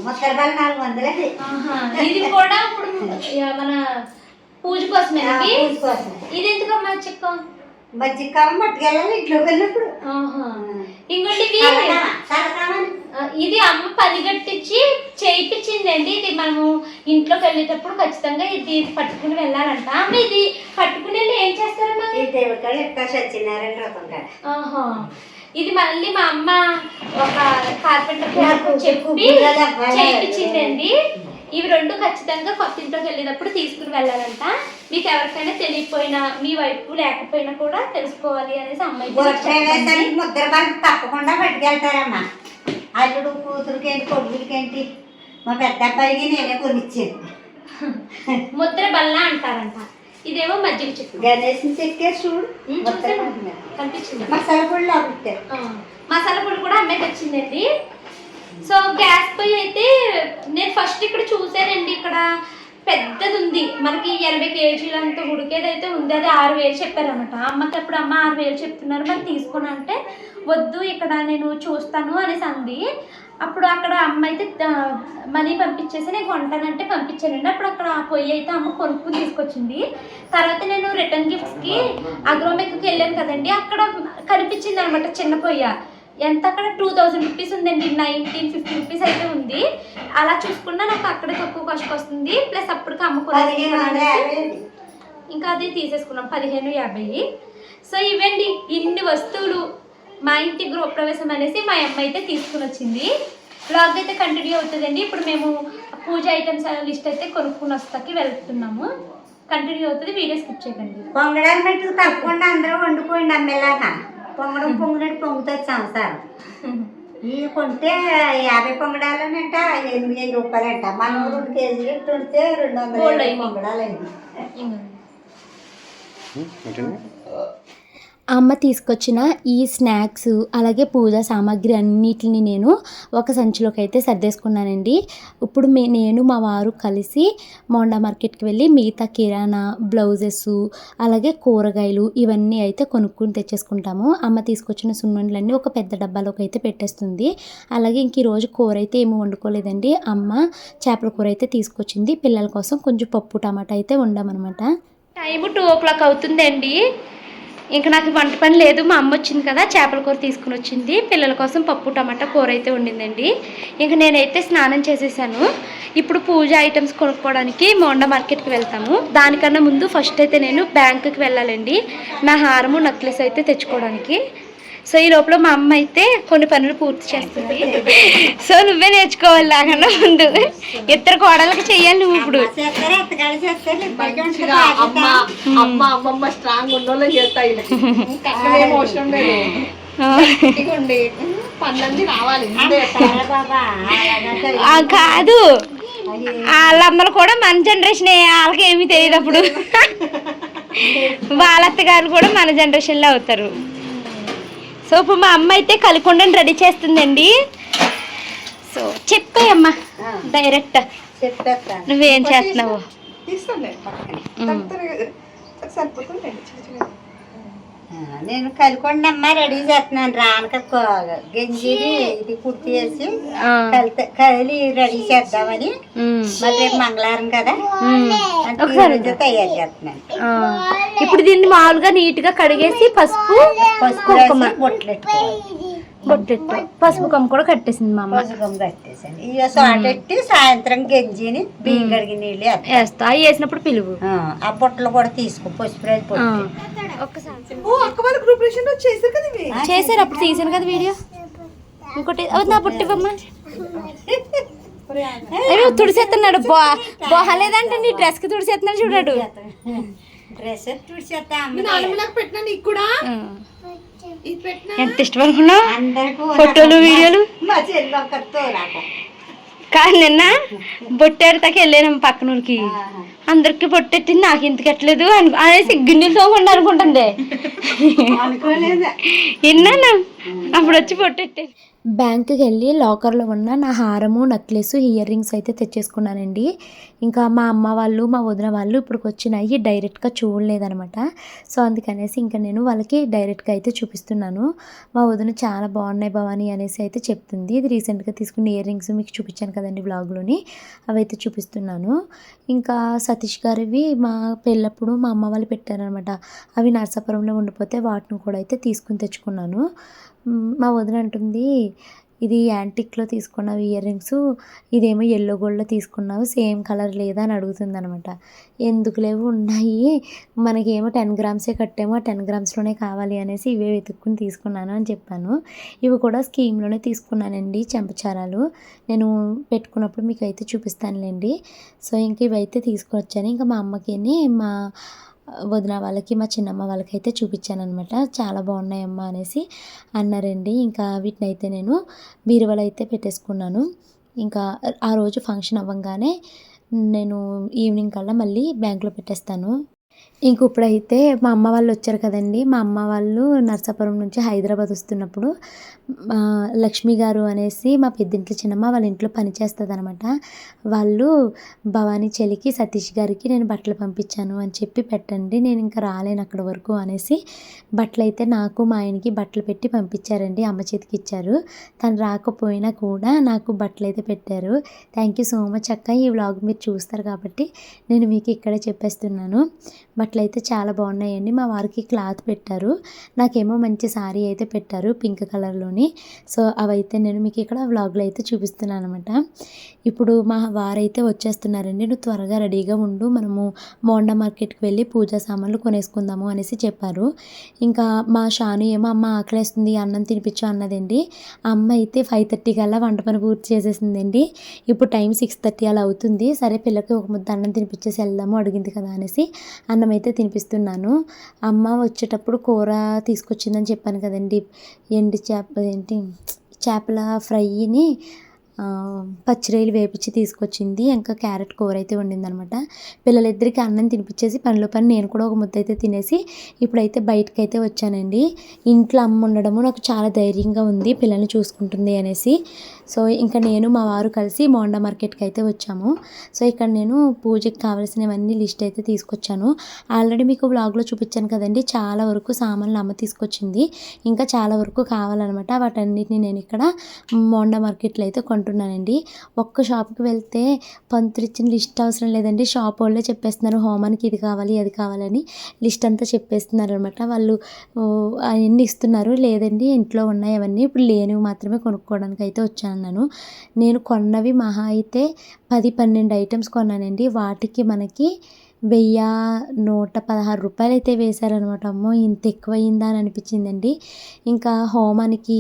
ముద్దరపల్లి 400. ఇది కూడా ఇప్పుడు మన పూజ కోసమే. ఇది ఎందుకమ్మా చిక్కం? మజ్జిగ కావాలి పట్టుకెళ్ళాలి ఇంట్లోకి వెళ్ళినప్పుడు. ఇంకోటి ఇది అమ్మ పని కట్టించి చేయించిందండి. ఇది మనము ఇంట్లోకి వెళ్ళేటప్పుడు ఖచ్చితంగా ఇది పట్టుకుని వెళ్ళాలంట. అమ్మ ఇది పట్టుకుని వెళ్ళి ఏం చేస్తారమ్మా? ఈ దేవుడి కాడ ఎక్కడ సత్యనారాయణ వ్రతం కాడ. ఇది మళ్ళీ మా అమ్మ ఒక కార్పెంటర్ చెప్పి చేయించిందండి. ఇవి 2 ఖచ్చితంగా కొత్త ఇంట్లోకి వెళ్ళేటప్పుడు తీసుకుని వెళ్ళాలంట. మీకు ఎవరికైనా తెలియకపోయినా మీ వైపు లేకపోయినా కూడా తెలుసుకోవాలి అనేసి అమ్మాయి ముద్దర బాగా తప్పకుండా పట్టుకెళ్తారమ్మా. అల్లుడు కూతురుకేంటి కొడుకులకేంటి మా పెద్ద అబ్బాయికి నేనే కొనిచ్చాను. ముద్ర బల్ల అంటారంట. ఇదేమో మజ్జిగ చెట్టు. గణేష్ చెక్కే చూడు కనిపించింది. మసాలా పొడి లాగుతాయి. మసాలా పొడి కూడా అమ్మాయికి వచ్చిందండి. సో గ్యాస్ పొయ్యి అయితే నేను ఫస్ట్ ఇక్కడ చూసానండి. ఇక్కడ పెద్దది ఉంది, మనకి 80 kg ఉడికేదైతే ఉంది. అది 6,000 చెప్పారన్నమాట. అమ్మకి అప్పుడు అమ్మ 6,000 చెప్తున్నారు, మరి తీసుకుని అంటే వద్దు ఇక్కడ నేను చూస్తాను అనేసి అంది. అప్పుడు అక్కడ అమ్మ అయితే మనీ పంపించేసి నేను కొంటానంటే పంపించానండి. అప్పుడు అక్కడ ఆ పొయ్యి అయితే అమ్మ కొనుక్కుని తీసుకొచ్చింది. తర్వాత నేను రిటర్న్ గిఫ్ట్స్కి అగ్రోమెక్కి వెళ్ళాను కదండి. అక్కడ కనిపించింది అనమాట చిన్న పొయ్య. ఎంత అక్కడ 2,000 రూపీస్ ఉందండి. 1,950 రూపీస్ అయితే ఉంది. అలా చూసుకున్నా నాకు అక్కడే తక్కువ కాస్ట్ వస్తుంది. ప్లస్ అప్పటికి అమ్ముకోవాలి, ఇంకా అది తీసేసుకున్నాం 15,50. సో ఇవండి ఇన్ని వస్తువులు మా ఇంటి గృహప్రవేశం అనేసి మా అమ్మ అయితే తీసుకుని వచ్చింది. బ్లాగ్ అయితే కంటిన్యూ అవుతుందండి. ఇప్పుడు మేము పూజ ఐటమ్స్ లిస్ట్ అయితే కొనుక్కుని వస్తాకి వెళ్తున్నాము. కంటిన్యూ అవుతుంది, వీడియో స్కిప్ చేయకండి. పొంగడాలు పెట్టి తప్పకుండా అందరూ వండుకోండి. అమ్మేలాగా పొంగడం పొంగినట్టు పొంగుతుంది సంసారం. ఇవి కొంటే 50 పొంగడాలనంట 8,000 రూపాయలంట. మనం 2 కేజీలు ఉంటే 200 పొంగడాలండి. అమ్మ తీసుకొచ్చిన ఈ స్నాక్స్ అలాగే పూజా సామాగ్రి అన్నిటిని నేను ఒక సంచిలోకి అయితే సర్దేసుకున్నానండి. ఇప్పుడు నేను మా వారు కలిసి మోండా మార్కెట్కి వెళ్ళి మిగతా కిరాణా, బ్లౌజెస్ అలాగే కూరగాయలు ఇవన్నీ అయితే కొనుక్కుని తెచ్చేసుకుంటాము. అమ్మ తీసుకొచ్చిన సున్నుండలన్నీ ఒక పెద్ద డబ్బాలోకి అయితే పెట్టేస్తుంది. అలాగే ఇంక ఈరోజు కూర అయితే ఏమి వండుకోలేదండి. అమ్మ చేపల కూర అయితే తీసుకొచ్చింది. పిల్లల కోసం కొంచెం పప్పు టమాటా అయితే వండామన్నమాట. టైము 2 o'clock అవుతుందండి. ఇంకా నాకు వంట పని లేదు. మా అమ్మ వచ్చింది కదా, చేపల కూర తీసుకుని వచ్చింది. పిల్లల కోసం పప్పు టమాటా కూర అయితే వండిందండి. ఇంకా నేనైతే స్నానం చేసేసాను. ఇప్పుడు పూజ ఐటమ్స్ కొనుక్కోవడానికి మోండా మార్కెట్కి వెళ్తాము. దానికన్నా ముందు ఫస్ట్ అయితే నేను బ్యాంకుకి వెళ్ళాలండి, నా హారము నెక్లెస్ అయితే తెచ్చుకోవడానికి. సో ఈ లోపల మా అమ్మ అయితే కొన్ని పనులు పూర్తి చేస్తుంది. సో నువ్వే నేర్చుకోవాలి లాగన్నా ముందు. ఇద్దరు కోడలకి చెయ్యాలి నువ్వు. ఇప్పుడు అమ్మమ్మ స్ట్రాంగ్ ఉన్నోళ్ళని చేస్తాయి. అవసరం లేదు, పనులన్నీ రావాలి. కాదు, వాళ్ళమ్మలు కూడా మన జనరేషన్, వాళ్ళకి ఏమీ తెలియదు. అప్పుడు వాళ్ళ అత్తగారు కూడా మన జనరేషన్లో అవుతారు. సో ఇప్పుడు మా అమ్మ అయితే కలికొండని రెడీ చేస్తుందండి. సో చెప్పేయమ్మా డైరెక్ట్, నువ్వేం చేస్తున్నావు? నేను కలికొండమ్మ రెడీ చేస్తున్నాను. రానక గంజి ఇది కుర్తి వేసి కలి రెడీ చేద్దామని. మరి రేపు మంగళవారం కదా, తయారు చేస్తున్నాను. ఇప్పుడు దీన్ని మామూలుగా నీట్ గా కడిగేసి పసుపు బొట్లు పెట్టుకోవాలి. బొట్టెట్టు పసుపు కొమ్మ కూడా కట్టేసింది మా అమ్మ. పసుగం కట్టేసాను. ఇక సాటెట్టి సాయంత్రం గెంజిని బియ్యం కడిగి నీళ్ళు వేస్తా అవి వేసినప్పుడు పిలువు. ఆ బుట్టలు కూడా తీసుకో పసుపు రేసి పొట్టు. ఒక్కసారి ఓ అక్క వాళ్ళ గ్రూప్ లో చేశారు కదా ఇవి. చేశారు అప్పుడు తీసాను కదా వీడియో. ఇంకోటి నా బుట్టివమ్మా తుడిసేస్తున్నాడు. బాగాలేదంటే నీ డ్రెస్ కి తుడిసేస్తున్నాడు చూడాడు. డ్రెస్ తుడిచేస్తా నాకు పెట్టినా నీకు కూడా ఇది పెట్టినా ఎంత ఇష్టపడుకున్నా అందరికీ ఫోటోలు వీడియోలు. మా చెల్లి ఒక్కరితో రాక కానీ నిన్న బొట్టెడతాకి వెళ్ళాను పక్కన ఊరికి. అందరికి బొట్టెట్టింది నాకు ఇంతకు ఎట్లేదు అనేసి గిన్నెలు తోకుండా అనుకుంటుంది. అనుకోలేదు. విన్నాను అప్పుడు వచ్చి బొట్టెట్టే. బ్యాంకుకి వెళ్ళి లాకర్లో ఉన్న నా హారము నెక్లెస్ ఇయర్ రింగ్స్ అయితే తెచ్చేసుకున్నానండి. ఇంకా మా అమ్మ వాళ్ళు మా వదిన వాళ్ళు ఇప్పుడు వచ్చినాయి డైరెక్ట్గా చూడలేదనమాట. సో అందుకనేసి ఇంకా నేను వాళ్ళకి డైరెక్ట్గా అయితే చూపిస్తున్నాను. మా వదిన చాలా బాగున్నాయి భవాని అనేసి అయితే చెప్తుంది. ఇది రీసెంట్గా తీసుకున్న ఇయర్ రింగ్స్ మీకు చూపించాను కదండి బ్లాగ్లోని, అవి అయితే చూపిస్తున్నాను. ఇంకా సతీష్ గారివి మా పెళ్ళప్పుడు మా అమ్మ వాళ్ళు పెట్టారనమాట. అవి నరసాపురంలో ఉండిపోతే వాటిని కూడా అయితే తీసుకుని తెచ్చుకున్నాను. మా వదిన అంటుంది, ఇది యాంటిక్లో తీసుకున్నావు ఇయర్ రింగ్స్, ఇదేమో ఎల్లో గోల్డ్లో తీసుకున్నావు, సేమ్ కలర్ లేదా అని అడుగుతుంది అనమాట. ఎందుకు లేవు ఉన్నాయి, మనకేమో 10 గ్రామ్సే కట్టేమో 10 గ్రామ్స్లోనే కావాలి అనేసి ఇవే వెతుక్కుని తీసుకున్నాను అని చెప్పాను. ఇవి కూడా స్కీమ్లోనే తీసుకున్నానండి చెంపచారాలు. నేను పెట్టుకున్నప్పుడు మీకు అయితే చూపిస్తానులేండి. సో ఇంక ఇవైతే తీసుకొచ్చాను. ఇంకా మా అమ్మకి మా వదిన వాళ్ళకి మా చిన్నమ్మ వాళ్ళకి అయితే చూపించాను అనమాట. చాలా బాగున్నాయమ్మా అనేసి అన్నారండి. ఇంకా వీటిని అయితే నేను బీరువాలో అయితే పెట్టేసుకున్నాను. ఇంకా ఆ రోజు ఫంక్షన్ అవ్వగానే నేను ఈవినింగ్ కల్లా మళ్ళీ బ్యాంకులో పెట్టేస్తాను. ఇంక ఇప్పుడైతే మా అమ్మ వాళ్ళు వచ్చారు కదండి. మా అమ్మ వాళ్ళు నర్సాపురం నుంచి హైదరాబాద్ వస్తున్నప్పుడు లక్ష్మి గారు అనేసి మా పెద్దింట్లో చిన్నమ్మ వాళ్ళ ఇంట్లో పనిచేస్తుంది అనమాట. వాళ్ళు భవానీ చెల్లికి సతీష్ గారికి నేను బట్టలు పంపించాను అని చెప్పి పెట్టండి, నేను ఇంకా రాలేను అక్కడ వరకు అనేసి బట్టలు అయితే నాకు మా ఆయనకి బట్టలు పెట్టి పంపించారండి. అమ్మ చేతికి ఇచ్చారు. తను రాకపోయినా కూడా నాకు బట్టలు అయితే పెట్టారు. థ్యాంక్ యూ సో మచ్ అక్క. ఈ వ్లాగ్ మీరు చూస్తారు కాబట్టి నేను మీకు ఇక్కడే చెప్పేస్తున్నాను. బట్టలు అయితే చాలా బాగున్నాయండి. మా వారికి క్లాత్ పెట్టారు, నాకేమో మంచి శారీ అయితే పెట్టారు పింక్ కలర్లోని. సో అవైతే నేను మీకు ఇక్కడ వ్లాగ్లో అయితే చూపిస్తున్నాను అనమాట. ఇప్పుడు మా వారైతే వచ్చేస్తున్నారండి. నువ్వు త్వరగా రెడీగా ఉండు, మనము మోండా మార్కెట్కి వెళ్ళి పూజా సామాన్లు కొనేసుకుందాము అనేసి చెప్పారు. ఇంకా మా షాను ఏమో అమ్మ ఆకలేస్తుంది అన్నం తినిపించు అన్నదండి. అమ్మ అయితే 5:30 కల్లా వంట పని పూర్తి చేసేసిందండి. ఇప్పుడు టైం 6:30 అలా అవుతుంది. సరే పిల్లకి ఒక ముద్ద అన్నం తినిపించేసి వెళ్దాము అడిగింది కదా అనేసి అన్నం అయితే తినిపిస్తున్నాను. అమ్మ వచ్చేటప్పుడు కూర తీసుకొచ్చిందని చెప్పాను కదండి, చేపల ఫ్రైని పచ్చిరొయ్యలు వేపించి తీసుకొచ్చింది. ఇంకా క్యారెట్ కూర అయితే వండిందనమాట. పిల్లలిద్దరికి అన్నం తినిపించేసి పనిలో పని నేను కూడా ఒక ముద్ద అయితే తినేసి ఇప్పుడైతే బయటకు అయితే వచ్చానండి. ఇంట్లో అమ్మ ఉండడము నాకు చాలా ధైర్యంగా ఉంది, పిల్లల్ని చూసుకుంటుంది అనేసి. సో ఇంకా నేను మా వారు కలిసి మోండా మార్కెట్కి అయితే వచ్చాము. సో ఇక్కడ నేను పూజకి కావాల్సినవన్నీ లిస్ట్ అయితే తీసుకొచ్చాను. ఆల్రెడీ మీకు వ్లాగ్లో చూపించాను కదండి, చాలా వరకు సామాన్లు అమ్మ తీసుకొచ్చింది. ఇంకా చాలా వరకు కావాలన్నమాట. వాటన్నిటిని నేను ఇక్కడ మోండా మార్కెట్లో అయితే కొంటున్నానండి. ఒక్క షాప్కి వెళ్తే పంతులు ఇచ్చిన లిస్ట్ అవసరం లేదండి, షాప్ వాళ్ళే చెప్పేస్తున్నారు హోమానికి ఇది కావాలి అది కావాలని లిస్ట్ అంతా చెప్పేస్తున్నారు అనమాట. వాళ్ళు అవన్నీ ఇస్తున్నారు. లేదండి ఇంట్లో ఉన్నాయి అవన్నీ, ఇప్పుడు లేనివి మాత్రమే కొనుక్కోవడానికి అయితే వచ్చాను. నేను కొన్నవి మహా అయితే 10-12 ఐటమ్స్ కొన్నానండి. వాటికి మనకి 1116 రూపాయలు అయితే వేశారనమాట. అమ్మో ఇంత ఎక్కువైందా అని అనిపించిందండి. ఇంకా హోమానికి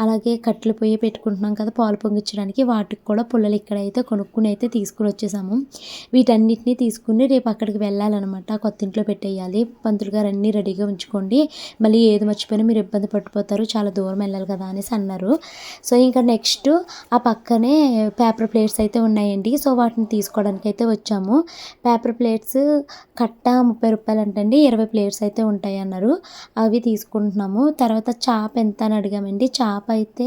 అలాగే కట్టెలు పొయ్యి పెట్టుకుంటున్నాం కదా పాలు పొంగించడానికి, వాటికి కూడా పుల్లలు ఇక్కడైతే కొనుక్కుని అయితే తీసుకుని వచ్చేసాము. వీటన్నిటిని తీసుకుని రేపు అక్కడికి వెళ్ళాలన్నమాట, కొత్త ఇంట్లో పెట్టేయాలి. పంతులు గారు అన్నీ రెడీగా ఉంచుకోండి, మళ్ళీ ఏది మర్చిపోయినా మీరు ఇబ్బంది పడిపోతారు, చాలా దూరం వెళ్ళాలి కదా అనేసి అన్నారు. సో ఇంకా నెక్స్ట్ ఆ పక్కనే పేపర్ ప్లేట్స్ అయితే ఉన్నాయండి. సో వాటిని తీసుకోవడానికి అయితే వచ్చాము. పేపర్ ప్లేట్స్ కట్ట 30 రూపాయలు అంటండి, 20 ప్లేట్స్ అయితే ఉంటాయి అన్నారు. అవి తీసుకుంటున్నాము. తర్వాత చాప ఎంత అని అడిగామండి. చాప అయితే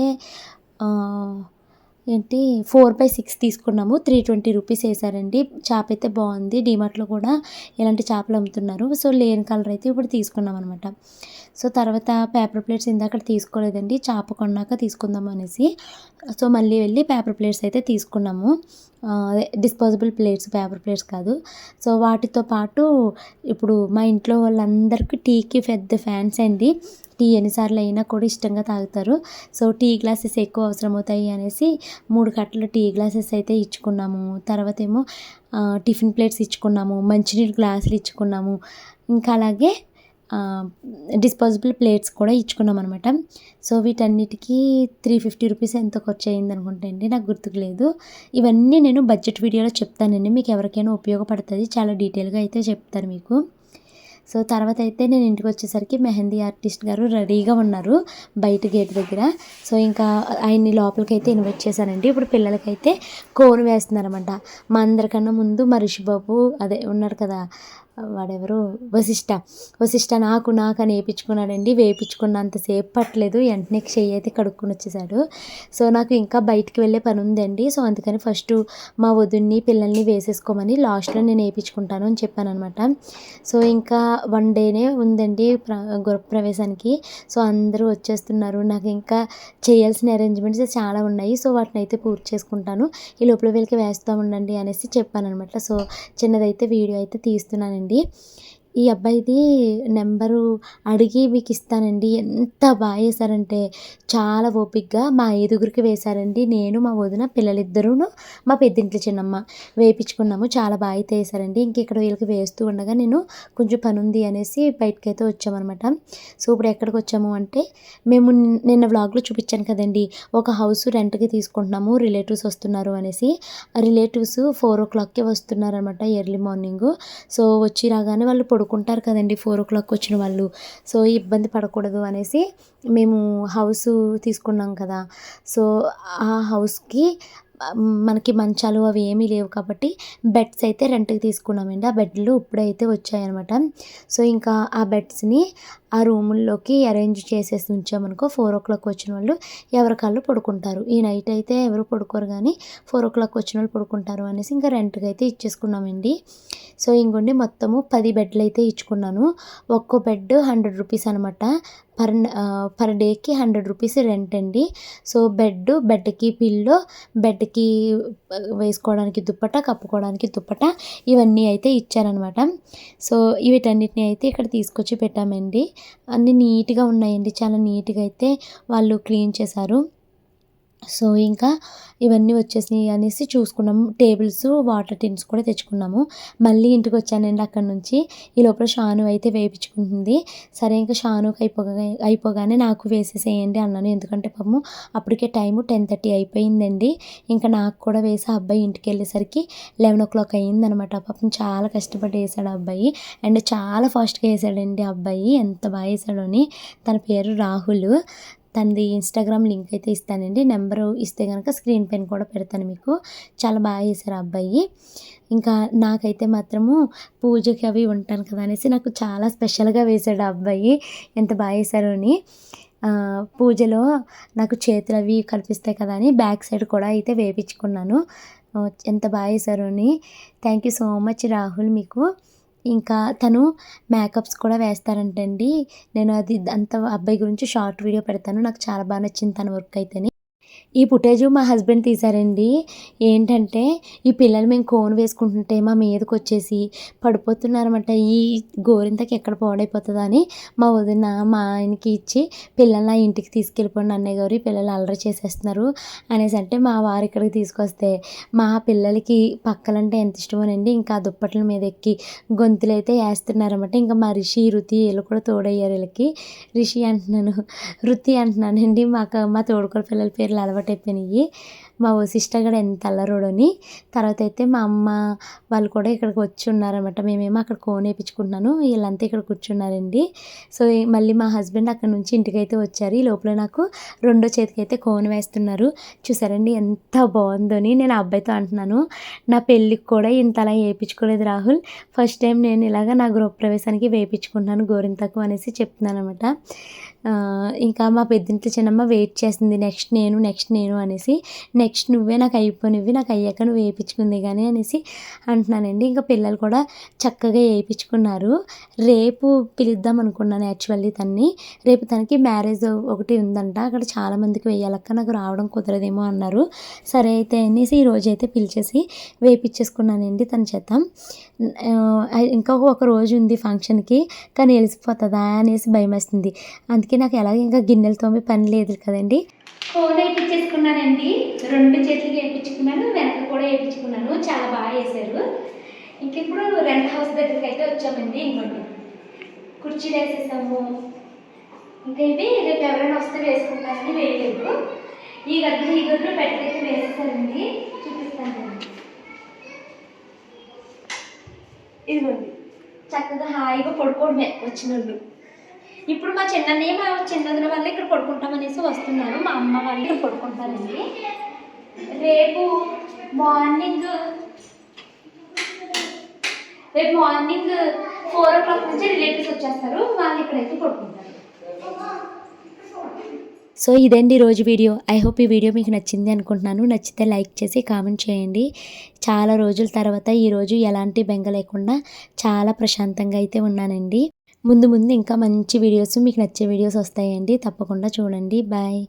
4/6 తీసుకున్నాము. 320 రూపీస్ వేసారండి. చేప అయితే బాగుంది. డిమార్ట్లో కూడా ఇలాంటి చేపలు అమ్ముతున్నారు. సో లేని కలర్ అయితే ఇప్పుడు తీసుకున్నాం అనమాట. సో తర్వాత పేపర్ ప్లేట్స్ ఇందాక తీసుకోలేదండి, చేప కొన్నాక తీసుకుందాం అనేసి. సో మళ్ళీ వెళ్ళి పేపర్ ప్లేట్స్ అయితే తీసుకున్నాము. అదే డిస్పోజబుల్ ప్లేట్స్, పేపర్ ప్లేట్స్ కాదు. సో వాటితో పాటు ఇప్పుడు మా ఇంట్లో వాళ్ళందరికీ టీకి పెద్ద ఫ్యాన్స్ అండి. టీ ఎన్నిసార్లు అయినా కూడా ఇష్టంగా తాగుతారు. సో టీ గ్లాసెస్ ఎక్కువ అవసరం అవుతాయి అనేసి 3 కట్టలు టీ గ్లాసెస్ అయితే ఇచ్చుకున్నాము. తర్వాత ఏమో టిఫిన్ ప్లేట్స్ ఇచ్చుకున్నాము, మంచినీళ్ళు గ్లాసులు ఇచ్చుకున్నాము, ఇంకా అలాగే డిస్పోజబుల్ ప్లేట్స్ కూడా ఇచ్చుకున్నాం అనమాట. సో వీటన్నిటికీ 350 రూపీస్ ఎంతో ఖర్చు అయింది అనుకుంటా అండి, నాకు గుర్తుకు లేదు. ఇవన్నీ నేను బడ్జెట్ వీడియోలో చెప్తానండి, మీకు ఎవరికైనా ఉపయోగపడుతుంది, చాలా డీటెయిల్గా అయితే చెప్తారు మీకు. సో తర్వాత అయితే నేను ఇంటికి వచ్చేసరికి మెహందీ ఆర్టిస్ట్ గారు రెడీగా ఉన్నారు బయట గేట్ దగ్గర. సో ఇంకా ఆయన్ని లోపలికి అయితే ఇన్వైట్ చేశానండి. ఇప్పుడు పిల్లలకైతే కోన్ వేస్తున్నారన్నమాట. మా అందరికన్నా ముందు మా రిషిబాబు అదే ఉన్నాడు కదా, వాడెవరు, వశిష్ట నాకు అని వేయించుకున్నాడండి. వేయించుకున్నంతసేపు పట్టలేదు, వెంటనే చెయ్యి అయితే కడుక్కొని వచ్చేసాడు. సో నాకు ఇంకా బయటికి వెళ్ళే పని ఉందండి. సో అందుకని ఫస్ట్ మా వదిన్ని పిల్లల్ని వేసేసుకోమని లాస్ట్లో నేను వేయించుకుంటాను అని చెప్పాను అనమాట. సో ఇంకా 1 డేనే ఉందండి గృహప్రవేశానికి. సో అందరూ వచ్చేస్తున్నారు. నాకు ఇంకా చేయాల్సిన అరేంజ్మెంట్స్ చాలా ఉన్నాయి. సో వాటిని అయితే పూర్తి చేసుకుంటాను, ఈ లోపల వీళ్ళకి వేస్తూ ఉండండి అనేసి చెప్పాను అనమాట. సో చిన్నదైతే వీడియో అయితే తీస్తున్నానండి. ఈ అబ్బాయిది నెంబరు అడిగి మీకు ఇస్తానండి. ఎంత బాగా వేశారంటే చాలా ఓపికగా మా 5గురికి వేశారండి. నేను, మా వదిన, పిల్లలిద్దరూను, మా పెద్దింటి చిన్నమ్మ వేయించుకున్నాము. చాలా బాగా అయితే వేశారండి. ఇంక ఇక్కడ వీళ్ళకి వేస్తూ ఉండగా నేను కొంచెం పని ఉంది అనేసి బయటకైతే వచ్చామన్నమాట. సో ఇప్పుడు ఎక్కడికి వచ్చాము అంటే, మేము నిన్న వ్లాగ్లో చూపించాను కదండి, ఒక హౌస్ రెంట్కి తీసుకుంటున్నాము, రిలేటివ్స్ వస్తున్నారు అనేసి. రిలేటివ్స్ 4 o'clockకే వస్తున్నారనమాట, ఎర్లీ మార్నింగ్. సో వచ్చి రాగానే వాళ్ళు పడుకుంటారు కదండి 4 o'clock వచ్చిన వాళ్ళు. సో ఇబ్బంది పడకూడదు అనేసి మేము హౌస్ తీసుకున్నాం కదా. సో ఆ హౌస్కి మనకి మంచాలు అవి ఏమీ లేవు కాబట్టి బెడ్స్ అయితే రెంట్కి తీసుకున్నామండి. ఆ బెడ్లు ఇప్పుడైతే వచ్చాయన్నమాట. సో ఇంకా ఆ బెడ్స్ని ఆ రూముల్లోకి అరేంజ్ చేసేసి ఉంచామనుకో, 4 o'clock వచ్చిన వాళ్ళు ఎవరికాళ్ళు పడుకుంటారు. ఈ నైట్ అయితే ఎవరు పడుకోరు, కానీ 4 o'clock వచ్చిన వాళ్ళు పడుకుంటారు అనేసి ఇంకా రెంట్కి అయితే ఇచ్చేసుకున్నామండి. సో ఇంకోండి మొత్తము 10 బెడ్లు అయితే ఇచ్చుకున్నాను. ఒక్కో బెడ్ 100 రూపీస్ అనమాట. పర్ డేకి 100 రూపీస్ రెంట్ అండి. సో బెడ్కి పిల్లో, బెడ్కి వేసుకోవడానికి దుప్పట, కప్పుకోవడానికి దుప్పట, ఇవన్నీ అయితే ఇచ్చారనమాట. సో వీటన్నిటిని అయితే ఇక్కడ తీసుకొచ్చి పెట్టామండి. అన్నీ నీట్గా ఉన్నాయండి, చాలా నీట్గా అయితే వాళ్ళు క్లీన్ చేశారు. సో ఇంకా ఇవన్నీ వచ్చేసినాయి అనేసి చూసుకున్నాము. టేబుల్స్, వాటర్ టిన్స్ కూడా తెచ్చుకున్నాము. మళ్ళీ ఇంటికి వచ్చానండి అక్కడి నుంచి. ఈ లోపల షాను అయితే వేయించుకుంటుంది. సరే ఇంకా షానుకి అయిపోగానే నాకు వేసేసేయండి అన్నాను, ఎందుకంటే పాపము అప్పటికే టైము 10:30 అయిపోయిందండి. ఇంకా నాకు కూడా వేసి ఆ అబ్బాయి ఇంటికి వెళ్ళేసరికి 11 o'clock అయ్యిందనమాట. పాపం చాలా కష్టపడి వేసాడు ఆ అబ్బాయి, అండ్ చాలా ఫాస్ట్గా వేసాడండి ఆ అబ్బాయి. ఎంత బాగా వేసాడో అని. తన పేరు రాహుల్. తనది ఇన్స్టాగ్రామ్ లింక్ అయితే ఇస్తానండి, నెంబరు ఇస్తే కనుక స్క్రీన్ పైన కూడా పెడతాను మీకు. చాలా బాగా వేశారు ఆ అబ్బాయి. ఇంకా నాకైతే మాత్రము పూజకి అవి ఉంటాను కదా అనేసి నాకు చాలా స్పెషల్గా వేశాడు ఆ అబ్బాయి, ఎంత బాగా వేశారు అని. పూజలో నాకు చేతులు అవి కనిపిస్తాయి కదా అని బ్యాక్ సైడ్ కూడా అయితే వేయించుకున్నాను. ఎంత బాగా వేశారు అని. Thank you so much Rahul మీకు. ఇంకా తను మేకప్స్ కూడా వేస్తారంటండి. నేను అది అంత అబ్బాయి గురించి షార్ట్ వీడియో పెడతాను. నాకు చాలా బాగా నచ్చింది తన వర్క్ అయితేనే. ఈ ఫుటేజు మా హస్బెండ్ తీశారండి. ఏంటంటే ఈ పిల్లలు మేము కోన్ వేసుకుంటుంటే మా మీదకి వచ్చేసి పడిపోతున్నారన్నమాట. ఈ గోరింతకి ఎక్కడ పాడైపోతుందా అని మా వదిన మా ఆయనకి ఇచ్చి, పిల్లల్ని ఆ ఇంటికి తీసుకెళ్ళిపోండి అన్నయ్య గారు, పిల్లలు అల్లరి చేసేస్తున్నారు అనేసి అంటే, మా వారు ఇక్కడికి తీసుకొస్తే మా పిల్లలకి పక్కలంటే ఎంత ఇష్టమోనండి. ఇంకా దుప్పట్ల మీద ఎక్కి గొంతులు అయితే వేస్తున్నారన్నమాట. ఇంకా మా రిషి, రుతి వీళ్ళు కూడా తోడయ్యారు వీళ్ళకి. రిషి అంటున్నాను, రుతి అంటున్నానండి. మా తోడుకోళ్ళ పిల్లల పేర్లు అలవాటు అయిపోయినాయి. మా వశిష్ట కూడా ఎంత అల్లరోడని. తర్వాత అయితే మా అమ్మ వాళ్ళు కూడా ఇక్కడికి వచ్చి ఉన్నారన్నమాట. మేమేమో అక్కడ కోన్ వేయించుకుంటున్నాను, వీళ్ళంతా ఇక్కడ కూర్చున్నారండి. సో మళ్ళీ మా హస్బెండ్ అక్కడ నుంచి ఇంటికి అయితే వచ్చారు. ఈ లోపల నాకు రెండో చేతికి అయితే కోన్ వేస్తున్నారు. చూసారండి ఎంత బాగుందని. నేను ఆ అబ్బాయితో అంటున్నాను, నా పెళ్ళికి కూడా ఇంతలా వేయించుకోలేదు రాహుల్, ఫస్ట్ టైం నేను ఇలాగ నా గృహప్రవేశానికి వేయించుకుంటున్నాను గోరింతకు అనేసి చెప్తున్నాను అనమాట. ఇంకా మా పెద్దింటి చిన్నమ్మ వెయిట్ చేసింది, నెక్స్ట్ నేను అనేసి. నెక్స్ట్ నువ్వే నాకు అయిపోనివి, నాకు అయ్యాక నువ్వు వేయించుకుంది కానీ అనేసి అంటున్నానండి. ఇంకా పిల్లలు కూడా చక్కగా వేయించుకున్నారు. రేపు పిలుద్దాం అనుకున్నాను యాక్చువల్లీ తన్ని. రేపు తనకి మ్యారేజ్ ఒకటి ఉందంట, అక్కడ చాలామందికి వేయాలక్క, నాకు రావడం కుదరదేమో అన్నారు. సరే అయితే అనేసి ఈరోజు అయితే పిలిచేసి వేయించేసుకున్నానండి తన చేత. ఇంకా ఒక రోజు ఉంది ఫంక్షన్కి, కానీ వెలిసిపోతుందా అనేసి భయం వేస్తుంది. అందుకే నాకు ఎలాగ ఇంకా గిన్నెలతో పని లేదు కదండి. ఫోన్ వేయించేసుకున్నానండి, 2 చేతులు వేయించుకున్నాను, వెనక కూడా వేయించుకున్నాను. చాలా బాగా వేసారు. ఇంక ఇప్పుడు రెంట్ హౌస్ దగ్గరికి అయితే వచ్చామండి. ఇంకోటి కుర్చీలు వేసేసాము. ఇంకా ఇవి రేపు ఎవరైనా వస్తే వేసుకుంటారని వేయలేదు. ఈ గదులు పెట్టయితే వేసేసారండి, చూపిస్తాను. ఇదిగోండి, చక్కగా హాయిగా పడుకోవడమే వచ్చిన వాళ్ళు. ఇప్పుడు మా చిన్నదిన వాళ్ళు ఇక్కడ పడుకుంటామనేసి వస్తున్నారు. మా అమ్మ వాళ్ళు ఇక్కడ పడుకుంటారండి. రేపు మార్నింగ్ 4 o'clock నుంచి రిలేటివ్స్ వచ్చేస్తారు, వాళ్ళు ఇక్కడైతే పడుకుంటారు. సో ఇదండి రోజు వీడియో. ఐ హోప్ ఈ వీడియో మీకు నచ్చింది అనుకుంటున్నాను. నచ్చితే లైక్ చేసి కామెంట్ చేయండి. చాలా రోజుల తర్వాత ఈరోజు ఎలాంటి బెంగ లేకుండా చాలా ప్రశాంతంగా అయితే ఉన్నానండి. ముందు ఇంకా మంచి వీడియోస్, మీకు నచ్చే వీడియోస్ వస్తాయండి, తప్పకుండా చూడండి. బాయ్.